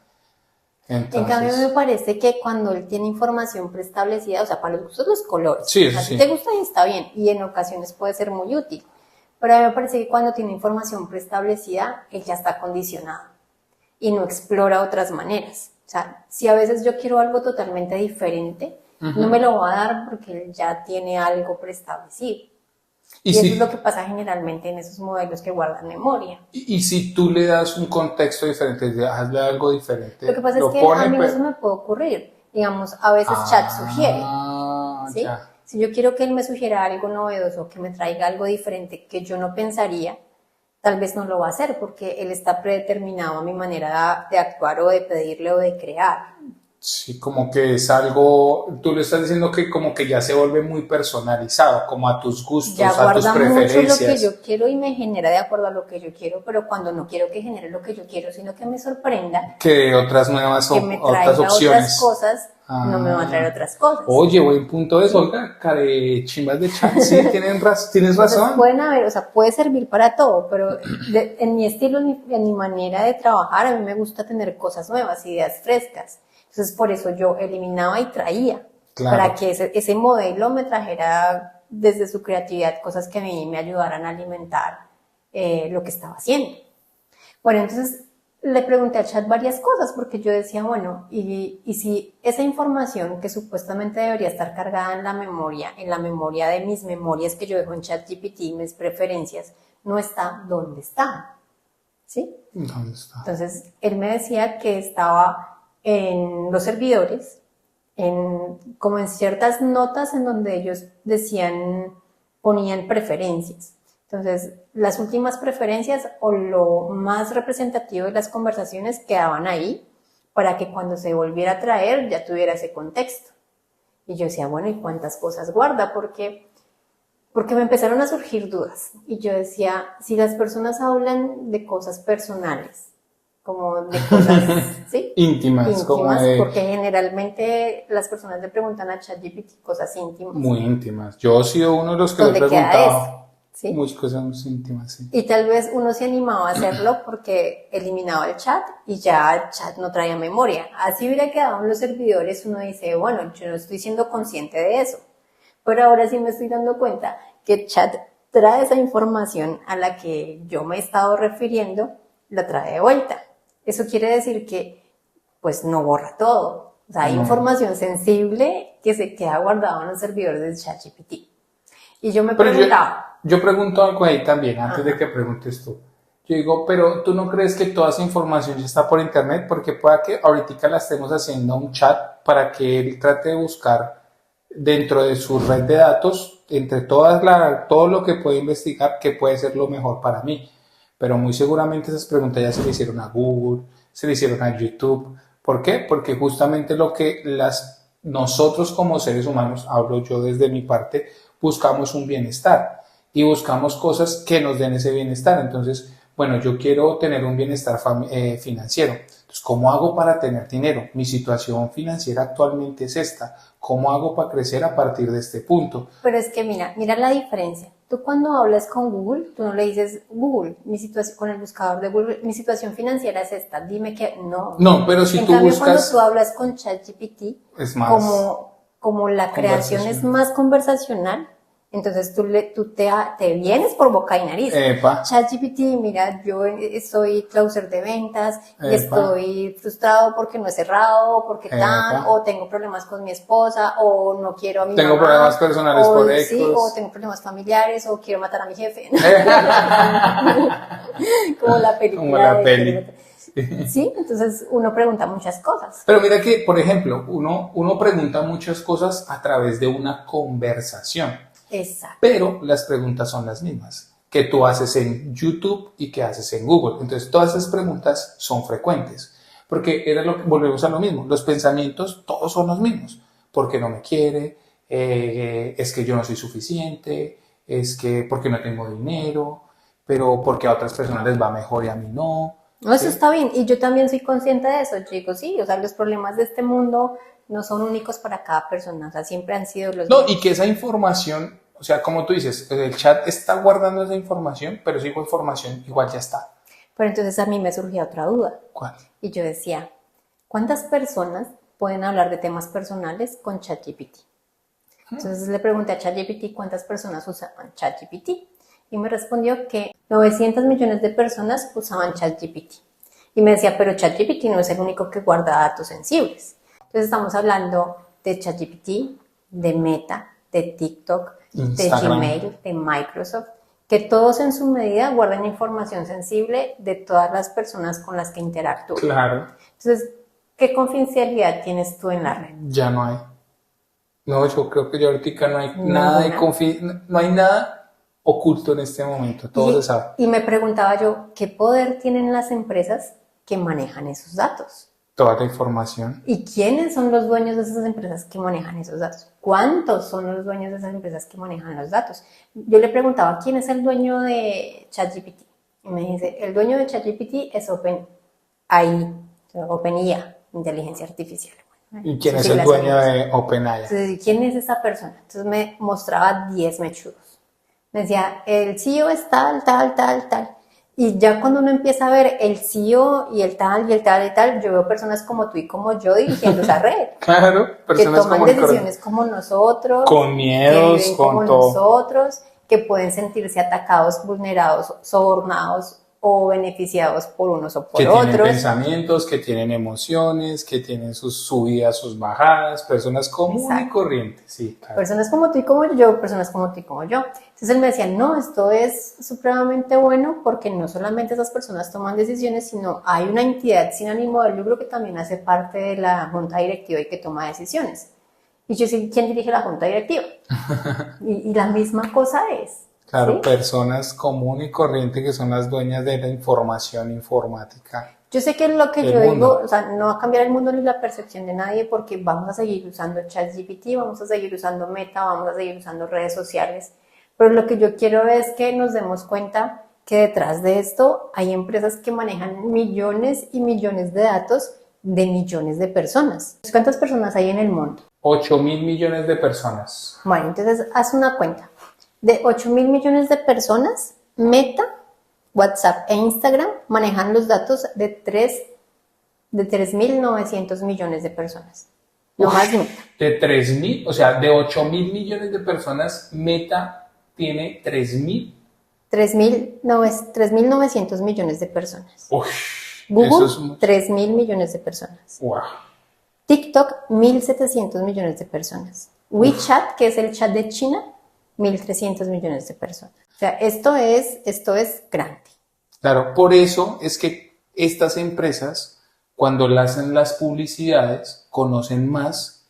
En cambio, me Entonces, parece que cuando él tiene información preestablecida, o sea, para los gustos los colores, sí, eso a ti sí. te gusta y está bien, y en ocasiones puede ser muy útil, pero a mí me parece que cuando tiene información preestablecida, él ya está condicionado y no explora otras maneras. O sea, si a veces yo quiero algo totalmente diferente, no me lo va a dar porque él ya tiene algo preestablecido. Y Y eso es lo si, que pasa generalmente en esos modelos que guardan memoria. y si tú le das un contexto diferente, hazle algo diferente, Lo que pasa es lo que a pone, mí no se pero... me puede ocurrir. Digamos, a veces chat sugiere, ¿sí? Ya. Si yo quiero que él me sugiera algo novedoso, que me traiga algo diferente que yo no pensaría, tal vez no lo va a hacer porque él está predeterminado a mi manera de actuar o de pedirle o de crear. Sí, como que es algo, tú le estás diciendo que como que ya se vuelve muy personalizado, como a tus Ya gustos, a tus guarda mucho lo que preferencias. yo quiero y me genera de acuerdo a lo que yo quiero, pero cuando no quiero que genere lo que yo quiero, sino que me sorprenda, Que otras nuevas que me otras traiga otras opciones. cosas, no me va a traer otras cosas. Oye, buen punto eso, oiga, care chimbas de chat, sí, tienes Entonces razón. pueden haber, o sea, puede servir para todo, pero en mi estilo, en mi manera de trabajar, a mí me gusta tener cosas nuevas, ideas frescas. Entonces por eso yo eliminaba y traía, Claro. para que ese modelo me trajera desde su creatividad cosas que a mí me ayudaran a alimentar lo que estaba haciendo. Bueno, entonces le pregunté al chat varias cosas porque yo decía, bueno, y si esa información que supuestamente debería estar cargada en la memoria de mis memorias que yo dejo en ChatGPT, mis preferencias, no está, ¿dónde está? ¿Sí? ¿Dónde está? Entonces, él me decía que estaba en los servidores, como en ciertas notas en donde ellos ponían preferencias. Entonces, las últimas preferencias o lo más representativo de las conversaciones quedaban ahí para que cuando se volviera a traer ya tuviera ese contexto. Y yo decía, bueno, ¿y cuántas cosas guarda? Porque me empezaron a surgir dudas. Y yo decía, si las personas hablan de cosas personales, como de cosas, ¿sí? Íntimas, como de... porque generalmente las personas le preguntan a ChatGPT cosas íntimas. Muy íntimas. Yo he sido uno de los que le he ¿Dónde queda preguntado eso? ¿Sí? muchas cosas muy íntimas, sí. Y tal vez uno se animaba a hacerlo porque eliminaba el chat y ya el chat no traía memoria. Así hubiera quedado en los servidores, uno dice, bueno, yo no estoy siendo consciente de eso. Pero ahora sí me estoy dando cuenta que el chat trae esa información a la que yo me he estado refiriendo, la trae de vuelta. Eso quiere decir que, pues, no borra todo. O sea, hay información sensible que se queda guardada en los servidores del ChatGPT. Y yo me preguntaba... Yo pregunto algo ahí también, antes de que preguntes tú. Yo digo, pero ¿tú no crees que toda esa información ya está por internet? Porque pueda que ahorita la estemos haciendo un chat para que él trate de buscar dentro de su red de datos, entre todo lo que puede investigar, que puede ser lo mejor para mí. Pero muy seguramente esas preguntas ya se le hicieron a Google, se le hicieron a YouTube. ¿Por qué? Porque justamente lo que nosotros como seres humanos, hablo yo desde mi parte, buscamos un bienestar y buscamos cosas que nos den ese bienestar. Entonces, bueno, yo quiero tener un bienestar financiero. Entonces, ¿cómo hago para tener dinero? Mi situación financiera actualmente es esta. ¿Cómo hago para crecer a partir de este punto? Pero es que mira la diferencia. Tú cuando hablas con Google, tú no le dices, Google, mi situación, con el buscador de Google, mi situación financiera es esta, dime que no. No, pero si en tú cambio, buscas... cuando tú hablas con ChatGPT, es más como la creación es más conversacional, entonces tú te vienes por boca y nariz. Epa. ChatGPT, mira, yo soy closer de ventas y Epa. estoy frustrado porque no he cerrado, porque o tengo problemas con mi esposa, o no quiero a mi tengo mamá. Problemas personales por X. Sí, o tengo problemas familiares, o quiero matar a mi jefe. Como la película. Como la peli. Sí, entonces uno pregunta muchas cosas. Pero mira que, por ejemplo, uno pregunta muchas cosas a través de una conversación. Exacto. Pero las preguntas son las mismas que tú haces en YouTube y que haces en Google. Entonces, todas esas preguntas son frecuentes. Porque volvemos a lo mismo. Los pensamientos, todos son los mismos. ¿Por qué no me quiere? Es que yo no soy suficiente. Es que porque no tengo dinero. Pero porque a otras personas les va mejor y a mí no. No, eso está bien. Y yo también soy consciente de eso, chicos. Sí, o sea, los problemas de este mundo no son únicos para cada persona. O sea, siempre han sido los mismos. Y que esa información, o sea, como tú dices, el chat está guardando esa información, pero esa información igual ya está. Pero entonces a mí me surgía otra duda. ¿Cuál? Y yo decía, ¿cuántas personas pueden hablar de temas personales con ChatGPT? Entonces le pregunté a ChatGPT cuántas personas usaban ChatGPT. Y me respondió que 900 millones de personas usaban ChatGPT. Y me decía, pero ChatGPT no es el único que guarda datos sensibles. Entonces estamos hablando de ChatGPT, de Meta, de TikTok, Instagram, de Gmail, de Microsoft, que todos en su medida guardan información sensible de todas las personas con las que interactúan. Claro. Entonces, ¿qué confidencialidad tienes tú en la red? Ya no hay. No, yo creo que ya ahorita no hay nada de no hay nada oculto en este momento, todo se sabe. Y me preguntaba yo, ¿qué poder tienen las empresas que manejan esos datos? Toda la información. ¿Y quiénes son los dueños de esas empresas que manejan esos datos? ¿Cuántos son los dueños de esas empresas que manejan los datos? Yo le preguntaba, ¿quién es el dueño de ChatGPT? Y me dice, el dueño de ChatGPT es OpenAI, inteligencia artificial. ¿Y quién es el dueño de OpenAI? Entonces, ¿quién es esa persona? Entonces me mostraba 10 mechudos. Me decía, el CEO es tal. Y ya cuando uno empieza a ver el CEO y el tal, yo veo personas como tú y como yo dirigiendo esa red. Claro, personas que toman decisiones como nosotros. Con miedos, que con como todo. nosotros, que pueden sentirse atacados, vulnerados, sobornados o beneficiados por unos o por otros. Que tienen pensamientos, que tienen emociones, que tienen sus subidas, sus bajadas, personas comunes y corrientes, sí, claro. Personas como tú y como yo, personas como tú y como yo. Entonces él me decía, no, esto es supremamente bueno porque no solamente esas personas toman decisiones, sino hay una entidad sin ánimo de lucro que también hace parte de la junta directiva y que toma decisiones. Y yo decía, ¿quién dirige la junta directiva? y la misma cosa es. Claro, ¿sí? Personas comunes y corrientes que son las dueñas de la información informática. Yo sé que lo que yo digo, o sea, no va a cambiar el mundo ni la percepción de nadie porque vamos a seguir usando ChatGPT, vamos a seguir usando Meta, vamos a seguir usando redes sociales. Pero lo que yo quiero es que nos demos cuenta que detrás de esto hay empresas que manejan millones y millones de datos de millones de personas. ¿Cuántas personas hay en el mundo? 8.000 millones de personas. Bueno, entonces haz una cuenta. De 8.000 millones de personas, Meta, WhatsApp e Instagram manejan los datos de 3.900 millones de personas. No más Meta. De 3.000, o sea, de 8.000 millones de personas, Meta tiene 3.000. 3.900 millones de personas. Uf, Google, 3.000 millones de personas. Wow. TikTok, 1.700 millones de personas. WeChat, que es el chat de China, 1.300 millones de personas. O sea, esto es grande. Claro, por eso es que estas empresas, cuando hacen las publicidades, conocen más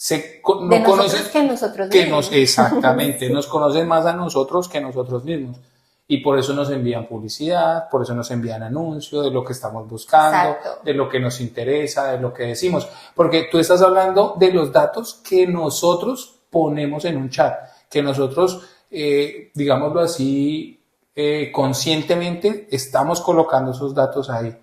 de nosotros que nosotros mismos. Exactamente, nos conocen más a nosotros que nosotros mismos. Y por eso nos envían publicidad, por eso nos envían anuncios de lo que estamos buscando, Exacto. de lo que nos interesa, de lo que decimos. Porque tú estás hablando de los datos que nosotros ponemos en un chat, que nosotros, digámoslo así, conscientemente estamos colocando esos datos ahí.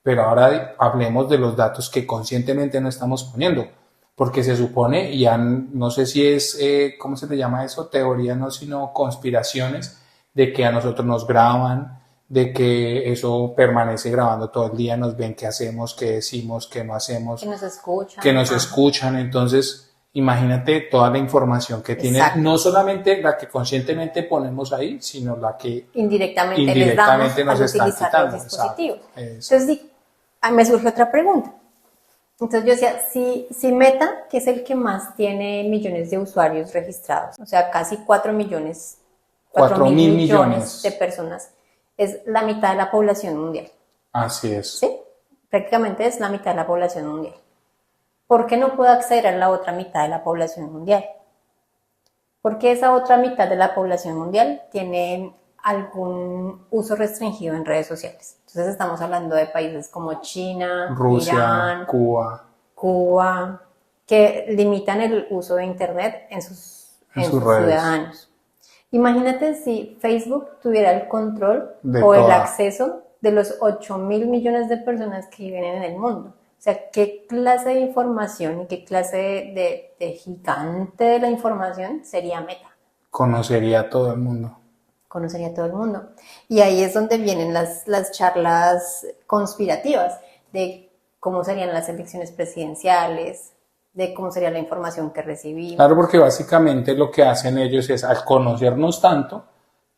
Pero ahora hablemos de los datos que conscientemente no estamos poniendo. Porque se supone, ya no sé si es, ¿cómo se le llama eso? Teoría, no, sino conspiraciones, de que a nosotros nos graban, de que eso permanece grabando todo el día, nos ven qué hacemos, qué decimos, qué no hacemos. Que nos escuchan. Que nos escuchan. Entonces, imagínate toda la información que tiene, no solamente la que conscientemente ponemos ahí, sino la que indirectamente les damos nos al están utilizar quitando. los dispositivos. Exacto. Entonces, me surge otra pregunta. Entonces yo decía, si Meta, que es el que más tiene millones de usuarios registrados, o sea, casi 4 millones, 4 mil millones de personas, es la mitad de la población mundial. Así es. ¿Sí? Prácticamente es la mitad de la población mundial. ¿Por qué no puedo acceder a la otra mitad de la población mundial? Porque esa otra mitad de la población mundial tiene algún uso restringido en redes sociales. Entonces estamos hablando de países como China, Rusia, Irán, Cuba, que limitan el uso de Internet en sus ciudadanos. Imagínate si Facebook tuviera el control el acceso de los 8 mil millones de personas que viven en el mundo. O sea, ¿qué clase de información y qué clase de gigante de la información sería Meta? Conocería a todo el mundo. Conocería a todo el mundo. Y ahí es donde vienen las charlas conspirativas de cómo serían las elecciones presidenciales, de cómo sería la información que recibimos. Claro, porque básicamente lo que hacen ellos es, al conocernos tanto,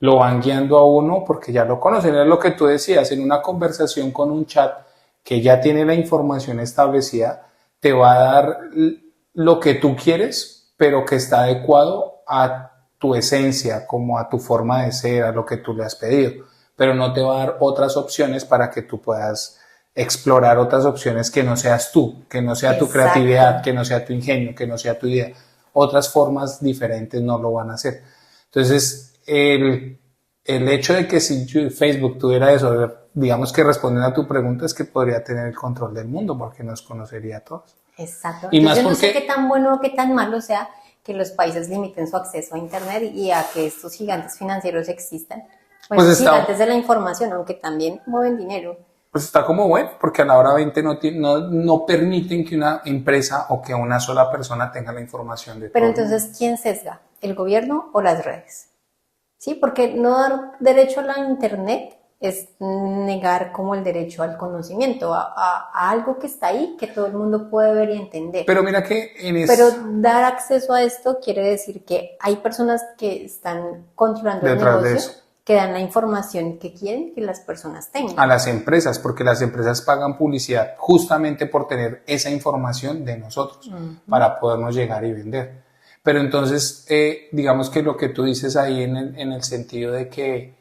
lo van guiando a uno porque ya lo conocen. Es lo que tú decías, en una conversación con un chat que ya tiene la información establecida, te va a dar lo que tú quieres, pero que está adecuado a tu esencia, como a tu forma de ser, a lo que tú le has pedido, pero no te va a dar otras opciones para que tú puedas explorar otras opciones que no seas tú, que no sea tu creatividad, que no sea tu ingenio, que no sea tu idea. Otras formas diferentes no lo van a hacer. Entonces, el hecho de que si Facebook tuviera eso, digamos que respondiendo a tu pregunta, es que podría tener el control del mundo porque nos conocería a todos. Exacto. Y más yo no porque, sé qué tan bueno o qué tan malo sea que los países limiten su acceso a Internet y a que estos gigantes financieros existan. Bueno, pues gigantes de la información, aunque también mueven dinero. Pues está como bueno, porque a la hora 20 no permiten que una empresa o que una sola persona tenga la información de todo. Pero entonces, ¿quién sesga? ¿El gobierno o las redes? Sí, porque no dar derecho a la Internet es negar como el derecho al conocimiento, a algo que está ahí, que todo el mundo puede ver y entender. Pero mira que Pero dar acceso a esto quiere decir que hay personas que están controlando el negocio, que dan la información que quieren que las personas tengan. A las empresas, porque las empresas pagan publicidad justamente por tener esa información de nosotros, para podernos llegar y vender. Pero entonces, digamos que lo que tú dices ahí en el sentido de que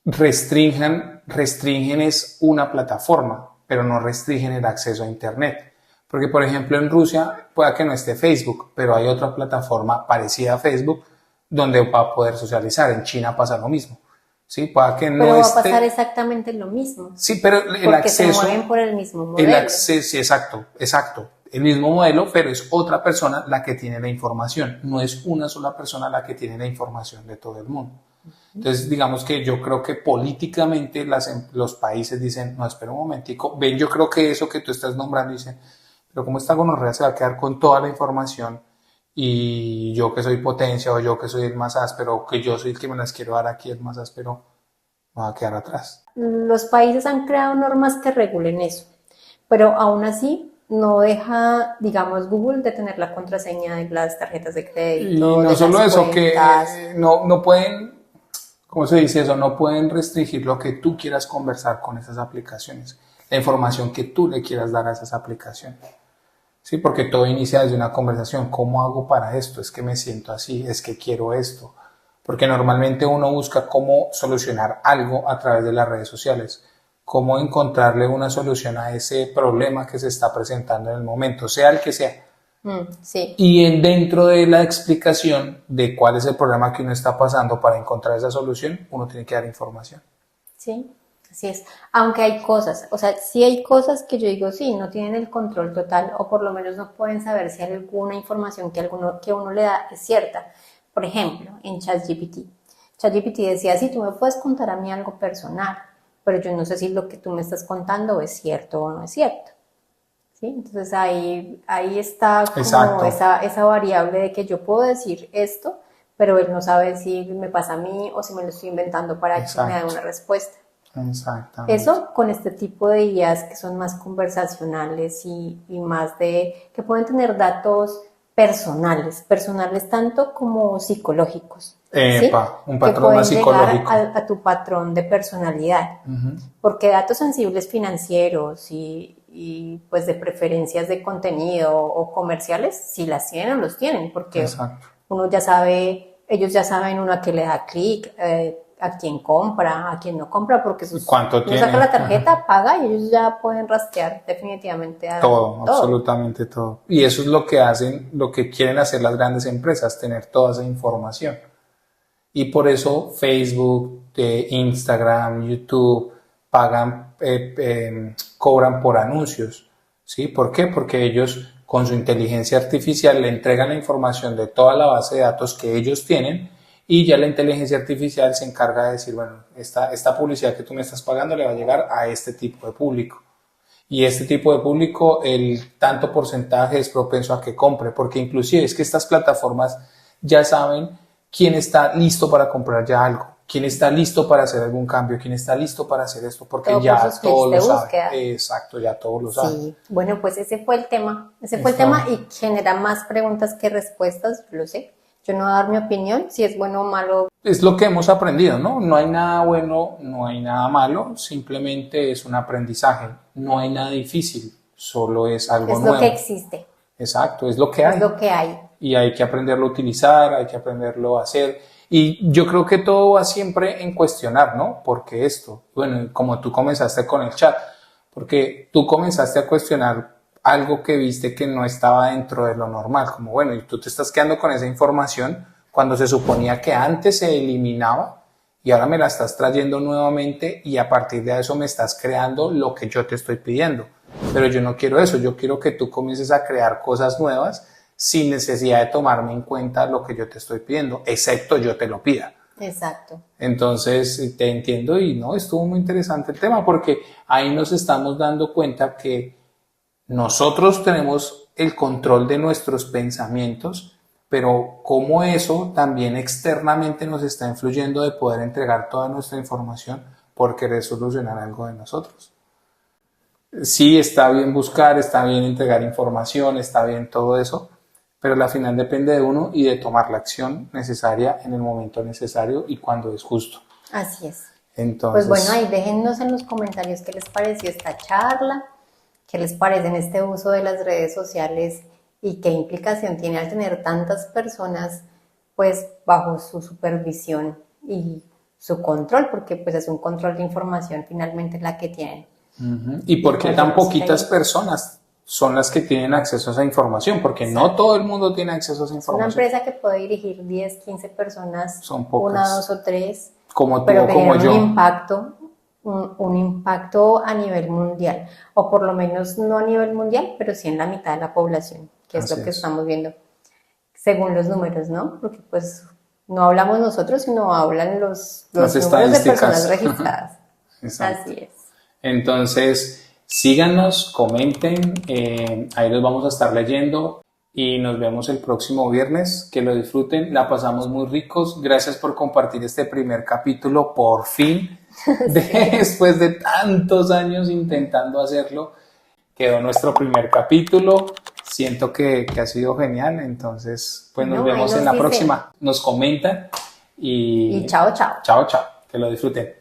restringen es una plataforma, pero no restringen el acceso a Internet. Porque, por ejemplo, en Rusia pueda que no esté Facebook, pero hay otra plataforma parecida a Facebook donde va a poder socializar. En China pasa lo mismo. ¿Sí? Pueda que no pero va a pasar exactamente lo mismo. Sí, pero el acceso... Porque se mueven por el mismo modelo. El acceso, sí, exacto. El mismo modelo, pero es otra persona la que tiene la información. No es una sola persona la que tiene la información de todo el mundo. Entonces, digamos que yo creo que políticamente los países dicen, no, espera un momentico, ven, yo creo que eso que tú estás nombrando, dicen, pero como esta gonorrea se va a quedar con toda la información y yo que soy potencia o yo que soy el más áspero o que yo soy el que me las quiero dar aquí el más áspero, me va a quedar atrás. Los países han creado normas que regulen eso, pero aún así no deja, digamos, Google de tener la contraseña de las tarjetas de crédito. Y no solo eso, que no pueden, ¿cómo se dice eso? No pueden restringir lo que tú quieras conversar con esas aplicaciones, la información que tú le quieras dar a esas aplicaciones. Sí, porque todo inicia desde una conversación. ¿Cómo hago para esto? Es que me siento así, es que quiero esto. Porque normalmente uno busca cómo solucionar algo a través de las redes sociales, cómo encontrarle una solución a ese problema que se está presentando en el momento, sea el que sea. Sí. Y dentro de la explicación de cuál es el problema que uno está pasando para encontrar esa solución, uno tiene que dar información. Sí, así es. Aunque hay cosas, o sea, sí hay cosas que yo digo, sí, no tienen el control total o por lo menos no pueden saber si alguna información que uno le da es cierta. Por ejemplo, en ChatGPT. ChatGPT decía, sí, tú me puedes contar a mí algo personal, pero yo no sé si lo que tú me estás contando es cierto o no es cierto. ¿Sí? Entonces ahí está como esa variable de que yo puedo decir esto, pero él no sabe si me pasa a mí o si me lo estoy inventando para que me dé una respuesta. Exactamente. Eso con este tipo de guías que son más conversacionales y más que pueden tener datos personales tanto como psicológicos. Epa, un que patrón pueden más psicológico. llegar a tu patrón de personalidad. Porque datos sensibles financieros y pues de preferencias de contenido o comerciales, si las tienen o los tienen, porque uno ya sabe, ellos ya saben uno a qué le da clic, a quién compra, a quién no compra, porque ¿Cuánto tiene? Saca la tarjeta, paga y ellos ya pueden rastrear definitivamente todo, absolutamente todo. Y eso es lo que hacen, lo que quieren hacer las grandes empresas, tener toda esa información. Y por eso Facebook, Instagram, YouTube pagan, cobran por anuncios. ¿Sí? ¿Por qué? Porque ellos con su inteligencia artificial le entregan la información de toda la base de datos que ellos tienen y ya la inteligencia artificial se encarga de decir, bueno, esta publicidad que tú me estás pagando le va a llegar a este tipo de público. Y este tipo de público, el tanto porcentaje es propenso a que compre, porque inclusive es que estas plataformas ya saben quién está listo para comprar ya algo, quién está listo para hacer algún cambio, quién está listo para hacer esto, porque todo ya todo lo sabe. Exacto, ya todo lo sabe. Sí, bueno, pues ese fue el tema. Fue el tema y genera más preguntas que respuestas, lo sé. Yo no voy a dar mi opinión, si es bueno o malo. Es lo que hemos aprendido, ¿no? No hay nada bueno, no hay nada malo, simplemente es un aprendizaje. No hay nada difícil, solo es algo nuevo. Es lo que existe. Exacto, es lo que hay. Es lo que hay. Y hay que aprenderlo a utilizar, hay que aprenderlo a hacer. Y yo creo que todo va siempre en cuestionar, ¿no? Porque esto, bueno, como tú comenzaste con el chat, porque tú comenzaste a cuestionar algo que viste que no estaba dentro de lo normal, como bueno, y tú te estás quedando con esa información cuando se suponía que antes se eliminaba y ahora me la estás trayendo nuevamente y a partir de eso me estás creando lo que yo te estoy pidiendo. Pero yo no quiero eso, yo quiero que tú comiences a crear cosas nuevas sin necesidad de tomarme en cuenta lo que yo te estoy pidiendo, excepto yo te lo pida. Exacto. Entonces te entiendo y no, estuvo muy interesante el tema porque ahí nos estamos dando cuenta que nosotros tenemos el control de nuestros pensamientos, pero cómo eso también externamente nos está influyendo de poder entregar toda nuestra información por querer solucionar algo de nosotros. Sí, está bien buscar, está bien entregar información, está bien todo eso, pero al final depende de uno y de tomar la acción necesaria en el momento necesario y cuando es justo. Así es. Entonces, pues bueno, ahí déjennos en los comentarios qué les pareció esta charla, qué les parece en este uso de las redes sociales y qué implicación tiene al tener tantas personas pues bajo su supervisión y su control, porque pues es un control de información finalmente la que tienen. ¿Y por qué tan poquitas personas son las que tienen acceso a esa información? Porque no todo el mundo tiene acceso a esa información. Una empresa que puede dirigir 10, 15 personas, son pocas. Una, dos o tres, como tú pero o como yo. Un impacto a nivel mundial, o por lo menos no a nivel mundial, pero sí en la mitad de la población, que es lo que estamos viendo, según los números, ¿no? Porque pues no hablamos nosotros, sino hablan los números de personas registradas. Así es. Entonces, síganos, comenten, ahí los vamos a estar leyendo y nos vemos el próximo viernes. Que lo disfruten, la pasamos muy ricos. Gracias por compartir este primer capítulo, por fin. Después de tantos años intentando hacerlo, quedó nuestro primer capítulo. Siento que ha sido genial, entonces pues nos vemos en la próxima. Nos comentan y chao, chao. Chao, chao. Que lo disfruten.